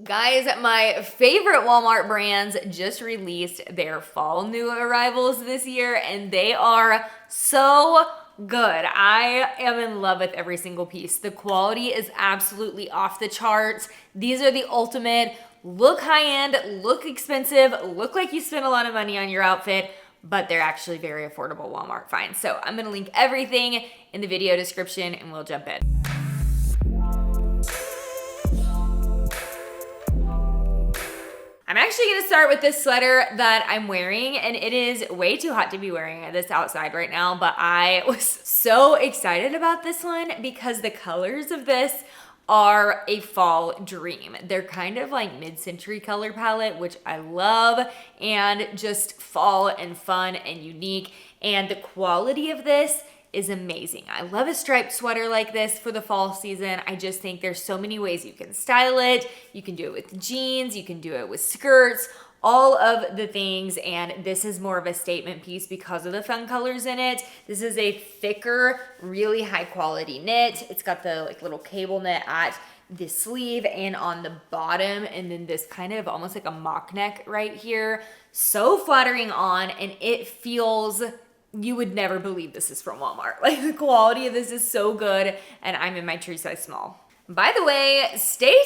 Guys, my favorite Walmart brands just released their fall new arrivals this year, and they are so good. I am in love with every single piece. The quality is absolutely off the charts. These are the ultimate look high-end, look expensive, look like you spent a lot of money on your outfit, but they're actually very affordable Walmart finds. So I'm gonna link everything in the video description and we'll jump in. I'm actually gonna start with this sweater that I'm wearing, and it is way too hot to be wearing this outside right now, but I was so excited about this one because the colors of this are a fall dream. They're kind of like mid-century color palette, which I love, and just fall and fun and unique. And the quality of this is amazing. I love a striped sweater like this for the fall season. I just think there's so many ways you can style it. You can do it with jeans, you can do it with skirts, all of the things, and this is more of a statement piece because of the fun colors in it. This is a thicker, really high quality knit. It's got the like little cable knit at the sleeve and on the bottom, and then this kind of almost like a mock neck right here. So flattering on, and it feels, you would never believe this is from Walmart. Like the quality of this is so good, and I'm in my true size small. By the way, stay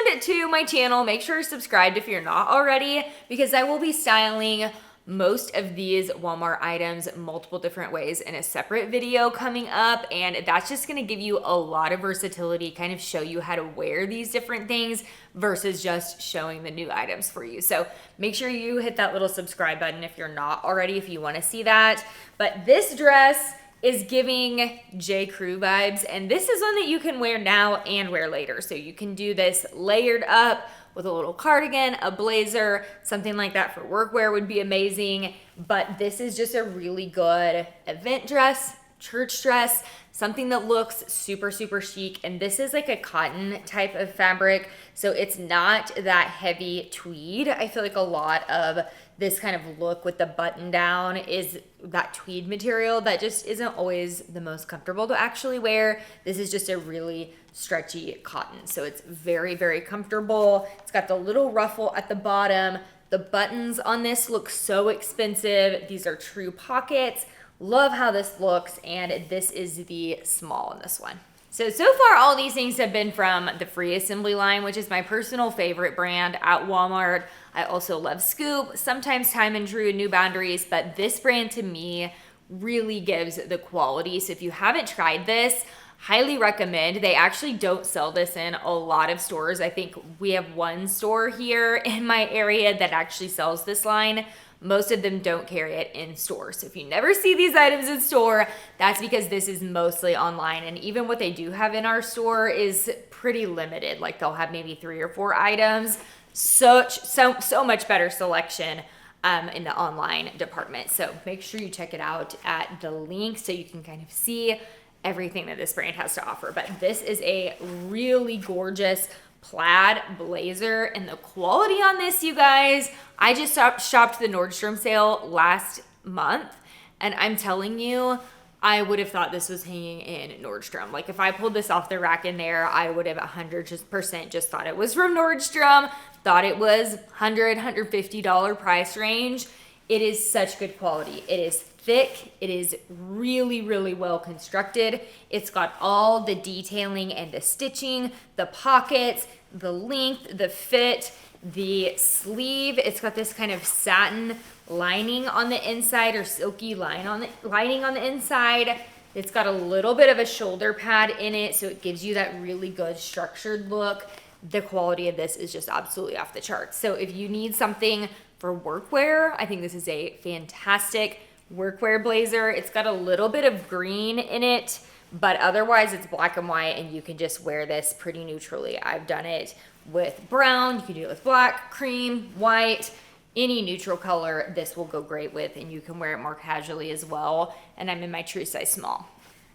tuned to my channel. Make sure you're subscribed if you're not already, because I will be styling most of these Walmart items multiple different ways in a separate video coming up, and that's just gonna give you a lot of versatility, kind of show you how to wear these different things versus just showing the new items for you. So make sure you hit that little subscribe button if you're not already, if you wanna see that. But this dress is giving J. Crew vibes, and this is one that you can wear now and wear later. So you can do this layered up with a little cardigan, a blazer, something like that for workwear would be amazing. But this is just a really good event dress, church dress, something that looks super, super chic. And this is like a cotton type of fabric, so it's not that heavy tweed. I feel like a lot of this kind of look with the button down is that tweed material that just isn't always the most comfortable to actually wear. This is just a really stretchy cotton, so it's very, very comfortable. It's got the little ruffle at the bottom. The buttons on this look so expensive. These are true pockets. Love how this looks, and this is the small in this one. So far all these things have been from the Free Assembly line, which is my personal favorite brand at Walmart. I also love Scoop, sometimes Time and True, New Boundaries, but this brand to me really gives the quality. So if you haven't tried this, highly recommend. They actually don't sell this in a lot of stores. I think we have one store here in my area that actually sells this line. Most of them don't carry it in store. So if you never see these items in store, that's because this is mostly online. And even what they do have in our store is pretty limited. Like they'll have maybe 3 or 4 items. So much better selection in the online department. So make sure you check it out at the link so you can kind of see everything that this brand has to offer. But this is a really gorgeous plaid blazer, and the quality on this, you guys, I just shopped the Nordstrom sale last month, and I'm telling you, I would have thought this was hanging in Nordstrom. Like if I pulled this off the rack in there, I would have 100% just thought it was from Nordstrom, thought it was $100, $150 price range. It is such good quality. It is thick. It is really, really well constructed. It's got all the detailing and the stitching, the pockets, the length, the fit, the sleeve. It's got this kind of satin lining on the inside, or silky lining on the inside. It's got a little bit of a shoulder pad in it, so it gives you that really good structured look. The quality of this is just absolutely off the charts. So if you need something for workwear, I think this is a fantastic workwear blazer. It's got a little bit of green in it, but otherwise it's black and white, and you can just wear this pretty neutrally. I've done it with brown, you can do it with black, cream, white, any neutral color this will go great with, and you can wear it more casually as well. And I'm in my true size small.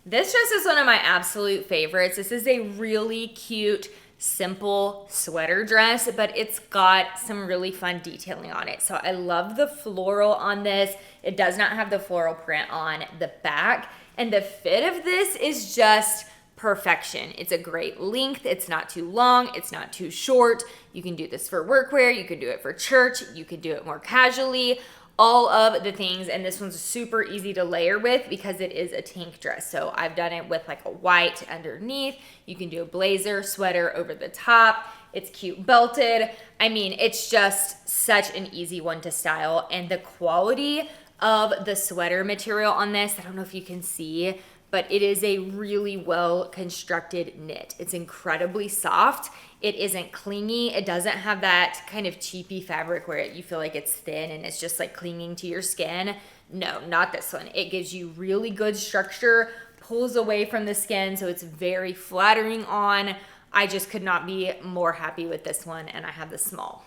This dress is one of my absolute favorites. This is a really cute, simple sweater dress, but it's got some really fun detailing on it. So I love the floral on this. It does not have the floral print on the back, and the fit of this is just perfection. It's a great length. It's not too long. It's not too short. You can do this for workwear. You can do it for church. You can do it more casually. All of the things, and this one's super easy to layer with because it is a tank dress. So I've done it with like a white underneath. You can do a blazer, sweater over the top. It's cute belted. I mean, it's just such an easy one to style, and the quality of the sweater material on this, I don't know if you can see, but it is a really well constructed knit. It's incredibly soft. It isn't clingy. It doesn't have that kind of cheapy fabric where you feel like it's thin and it's just like clinging to your skin. No, not this one. It gives you really good structure, pulls away from the skin, so it's very flattering on. I just could not be more happy with this one, and I have the small.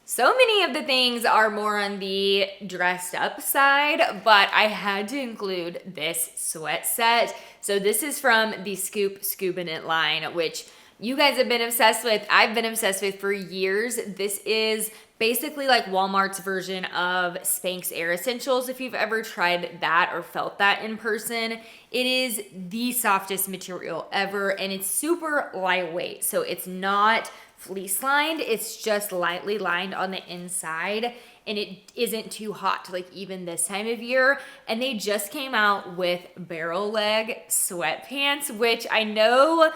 So many of the things are more on the dressed up side, but I had to include this sweat set. So this is from the Scoop Scuba Knit line, which you guys have been obsessed with. I've been obsessed with for years. This is basically like Walmart's version of Spanx Air Essentials. If you've ever tried that or felt that in person, it is the softest material ever, and it's super lightweight. So it's not fleece lined, it's just lightly lined on the inside, and it isn't too hot like even this time of year. And they just came out with barrel leg sweatpants, which I know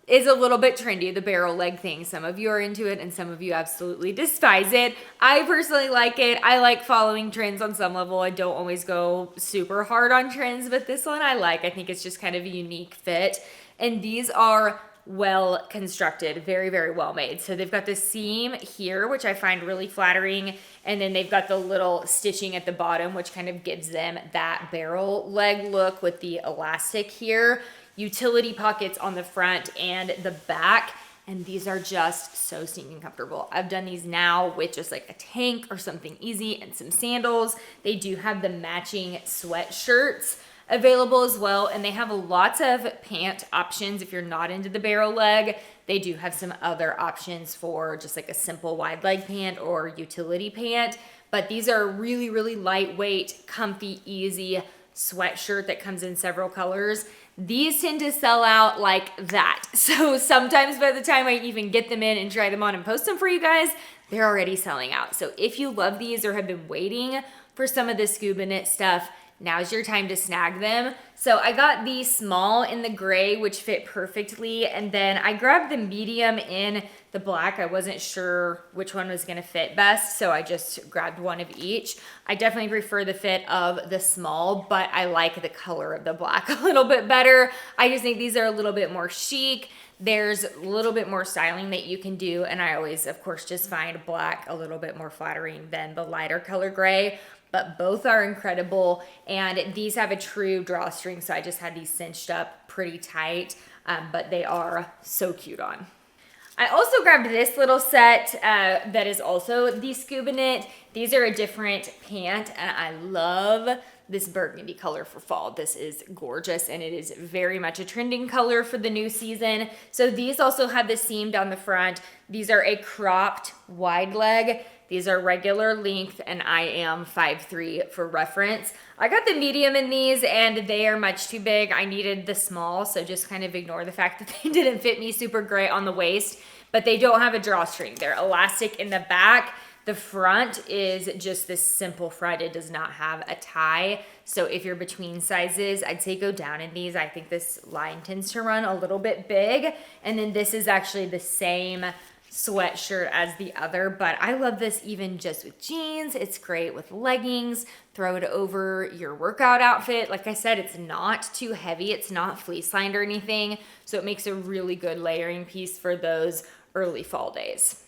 is a little bit trendy, the barrel leg thing. Some of you are into it and some of you absolutely despise it. I personally like it. I like following trends on some level. I don't always go super hard on trends, but this one I like. I think it's just kind of a unique fit. And these are well constructed, very, very well made. So they've got the seam here, which I find really flattering. And then they've got the little stitching at the bottom, which kind of gives them that barrel leg look with the elastic here. Utility pockets on the front and the back. And these are just so stinking comfortable. I've done these now with just like a tank or something easy and some sandals. They do have the matching sweatshirts available as well, and they have lots of pant options if you're not into the barrel leg. They do have some other options for just like a simple wide leg pant or utility pant, but these are really, really lightweight, comfy, easy sweatshirt that comes in several colors. These tend to sell out like that. So sometimes by the time I even get them in and try them on and post them for you guys, they're already selling out. So if you love these or have been waiting for some of the scuba knit stuff, now's your time to snag them. So I got the small in the gray, which fit perfectly. And then I grabbed the medium in the black. I wasn't sure which one was gonna fit best, so I just grabbed one of each. I definitely prefer the fit of the small, but I like the color of the black a little bit better. I just think these are a little bit more chic. There's a little bit more styling that you can do. And I always, of course, just find black a little bit more flattering than the lighter color gray. But both are incredible, and these have a true drawstring, so I just had these cinched up pretty tight, but they are so cute on. I also grabbed this little set that is also the Scuba Knit. These are a different pant, and I love this burgundy color for fall. This is gorgeous, and it is very much a trending color for the new season. So these also have the seam down the front. These are a cropped wide leg. These are regular length, and I am 5'3" for reference. I got the medium in these, and they are much too big. I needed the small, so just kind of ignore the fact that they didn't fit me super great on the waist, but they don't have a drawstring. They're elastic in the back. The front is just this simple front. It does not have a tie. So if you're between sizes, I'd say go down in these. I think this line tends to run a little bit big. And then this is actually the same sweatshirt as the other, but I love this even just with jeans. It's great with leggings. Throw it over your workout outfit. Like I said, it's not too heavy. It's not fleece lined or anything. So it makes a really good layering piece for those early fall days.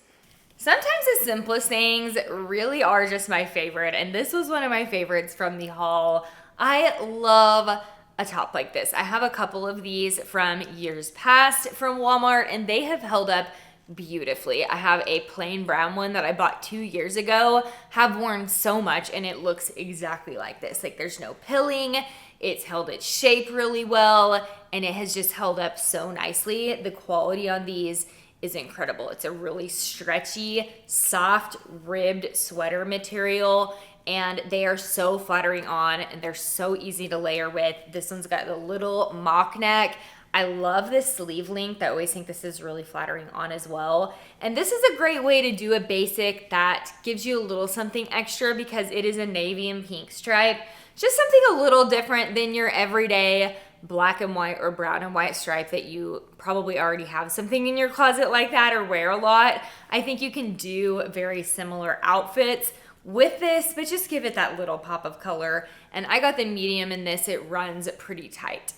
Sometimes the simplest things really are just my favorite, and this was one of my favorites from the haul. I love a top like this. I have a couple of these from years past from Walmart, and they have held up beautifully. I have a plain brown one that I bought 2 years ago, have worn so much, and it looks exactly like this. Like there's no pilling, it's held its shape really well, and it has just held up so nicely. The quality on these is incredible. It's a really stretchy, soft, ribbed sweater material, and they are so flattering on, and they're so easy to layer with. This one's got the little mock neck. I love this sleeve length. I always think this is really flattering on as well. And this is a great way to do a basic that gives you a little something extra because it is a navy and pink stripe. Just something a little different than your everyday black and white or brown and white stripe that you probably already have something in your closet like that or wear a lot. I think you can do very similar outfits with this, but just give it that little pop of color. And I got the medium in this. It runs pretty tight.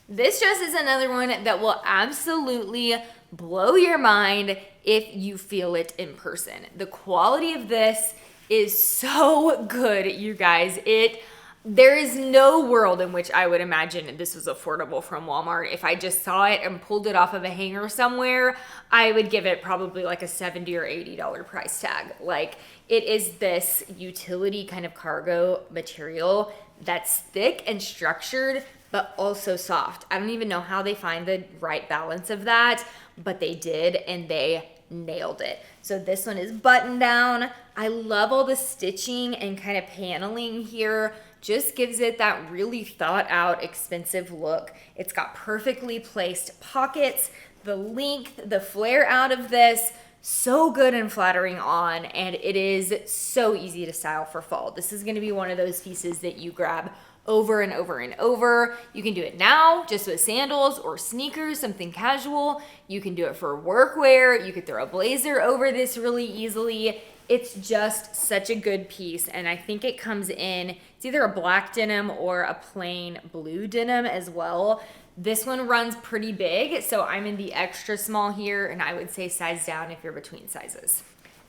This dress is another one that will absolutely blow your mind if you feel it in person. The quality of this is so good, you guys. There is no world in which I would imagine this was affordable from Walmart. If I just saw it and pulled it off of a hanger somewhere, I would give it probably like a $70 or $80 price tag. Like, it is this utility kind of cargo material that's thick and structured, but also soft. I don't even know how they find the right balance of that, but they did, and they nailed it. So this one is button down. I love all the stitching and kind of paneling here. Just gives it that really thought out, expensive look. It's got perfectly placed pockets. The length, the flare out of this, so good and flattering on, and it is so easy to style for fall. This is gonna be one of those pieces that you grab over and over and over. You can do it now just with sandals or sneakers, something casual. You can do it for workwear. You could throw a blazer over this really easily. It's just such a good piece, and I think it comes in, it's either a black denim or a plain blue denim as well. This one runs pretty big, so I'm in the extra small here, and I would say size down if you're between sizes.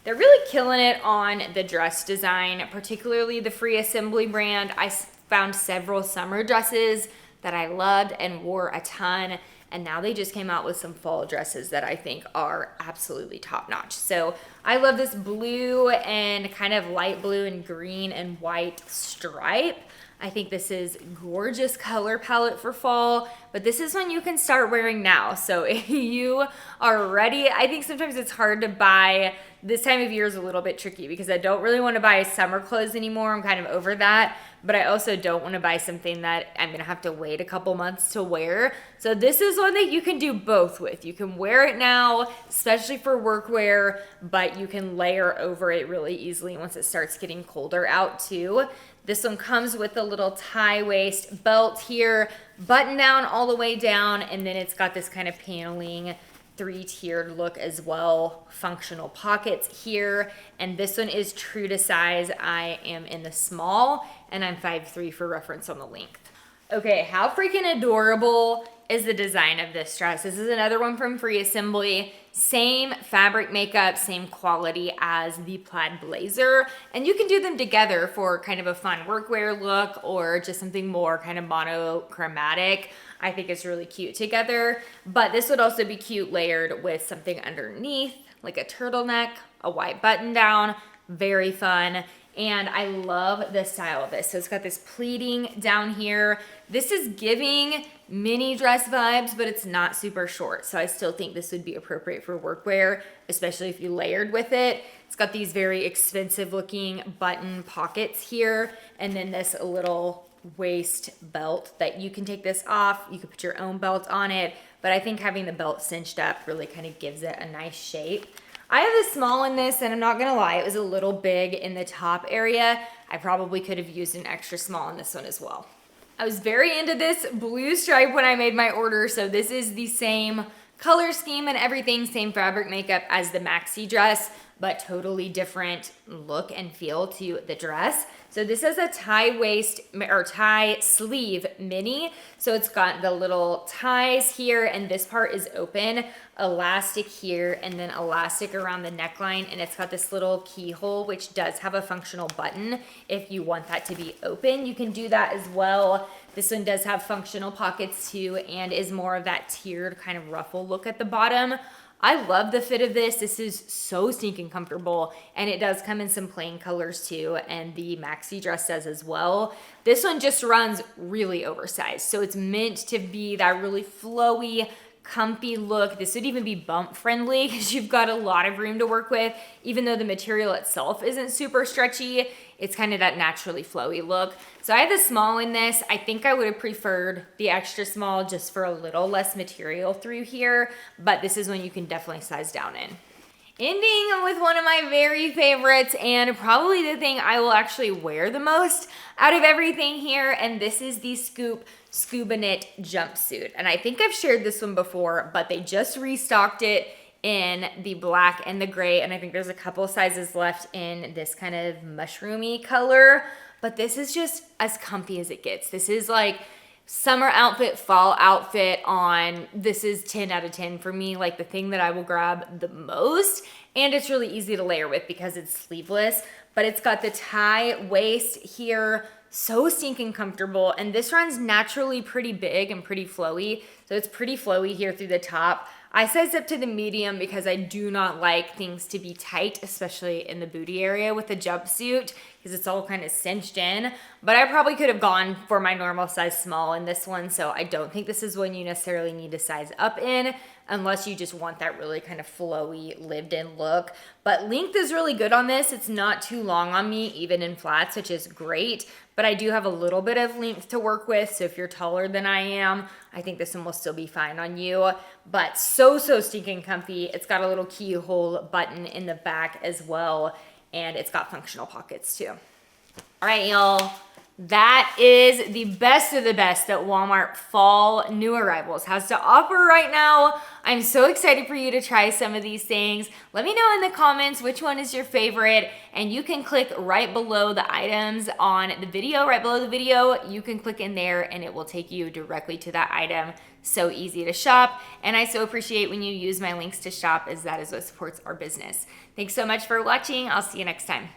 They're really killing it on the dress design, particularly the Free Assembly brand. I found several summer dresses that I loved and wore a ton, and now they just came out with some fall dresses that I think are absolutely top notch. So I love this blue and kind of light blue and green and white stripe. I think this is gorgeous color palette for fall, but this is one you can start wearing now. So if you are ready, I think sometimes it's hard to buy. This time of year is a little bit tricky because I don't really want to buy summer clothes anymore. I'm kind of over that, but I also don't want to buy something that I'm going to have to wait a couple months to wear. So this is one that you can do both with. You can wear it now, especially for workwear, but you can layer over it really easily once it starts getting colder out too. This one comes with a little tie waist belt here, button down all the way down, and then it's got this kind of paneling three-tiered look as well. Functional pockets here, and this one is true to size. I am in the small, and I'm 5'3" for reference on the length. Okay, how freaking adorable is the design of this dress? This is another one from Free Assembly. Same fabric makeup, same quality as the plaid blazer. And you can do them together for kind of a fun workwear look or just something more kind of monochromatic. I think it's really cute together. But this would also be cute layered with something underneath, like a turtleneck, a white button down. Very fun. And I love the style of this. So it's got this pleating down here. This is giving mini dress vibes, but it's not super short. So I still think this would be appropriate for workwear, especially if you layered with it. It's got these very expensive looking button pockets here. And then this little waist belt that you can take this off. You could put your own belt on it. But I think having the belt cinched up really kind of gives it a nice shape. I have a small in this, and I'm not gonna lie, it was a little big in the top area. I probably could have used an extra small in this one as well. I was very into this blue stripe when I made my order, so this is the same color scheme and everything, same fabric makeup as the maxi dress, but totally different look and feel to the dress. So this is a tie waist or tie sleeve mini. So it's got the little ties here, and this part is open, elastic here, and then elastic around the neckline. And it's got this little keyhole, which does have a functional button. If you want that to be open, you can do that as well. This one does have functional pockets too, and is more of that tiered kind of ruffle look at the bottom. I love the fit of this. This is so sneaking comfortable, and it does come in some plain colors too, and the maxi dress does as well. This one just runs really oversized, so it's meant to be that really flowy, comfy look. This would even be bump friendly because you've got a lot of room to work with. Even though the material itself isn't super stretchy, it's kind of that naturally flowy look. So I have the small in this. I think I would have preferred the extra small just for a little less material through here, but this is one you can definitely size down in. Ending with one of my very favorites and probably the thing I will actually wear the most out of everything here, and this is the Scoop Scuba Knit jumpsuit. And I think I've shared this one before, but they just restocked it in the black and the gray, and I think there's a couple sizes left in this kind of mushroomy color, but this is just as comfy as it gets. This is like summer outfit, fall outfit on. This is 10 out of 10 for me, like the thing that I will grab the most. And it's really easy to layer with because it's sleeveless, but it's got the tie waist here, so stinking comfortable. And this runs naturally pretty big and pretty flowy. So it's pretty flowy here through the top. I size up to the medium because I do not like things to be tight, especially in the booty area with the jumpsuit because it's all kind of cinched in. But I probably could have gone for my normal size small in this one, so I don't think this is one you necessarily need to size up in unless you just want that really kind of flowy, lived-in look. But length is really good on this. It's not too long on me, even in flats, which is great. But I do have a little bit of length to work with, so if you're taller than I am, I think this one will still be fine on you. But so stinking comfy. It's got a little keyhole button in the back as well, and it's got functional pockets too. All right, y'all. That is the best of the best that Walmart Fall New Arrivals has to offer right now. I'm so excited for you to try some of these things. Let me know in the comments which one is your favorite, and you can click right below the items on the video, right below the video. You can click in there and it will take you directly to that item. So easy to shop, and I so appreciate when you use my links to shop, as that is what supports our business. Thanks so much for watching. I'll see you next time.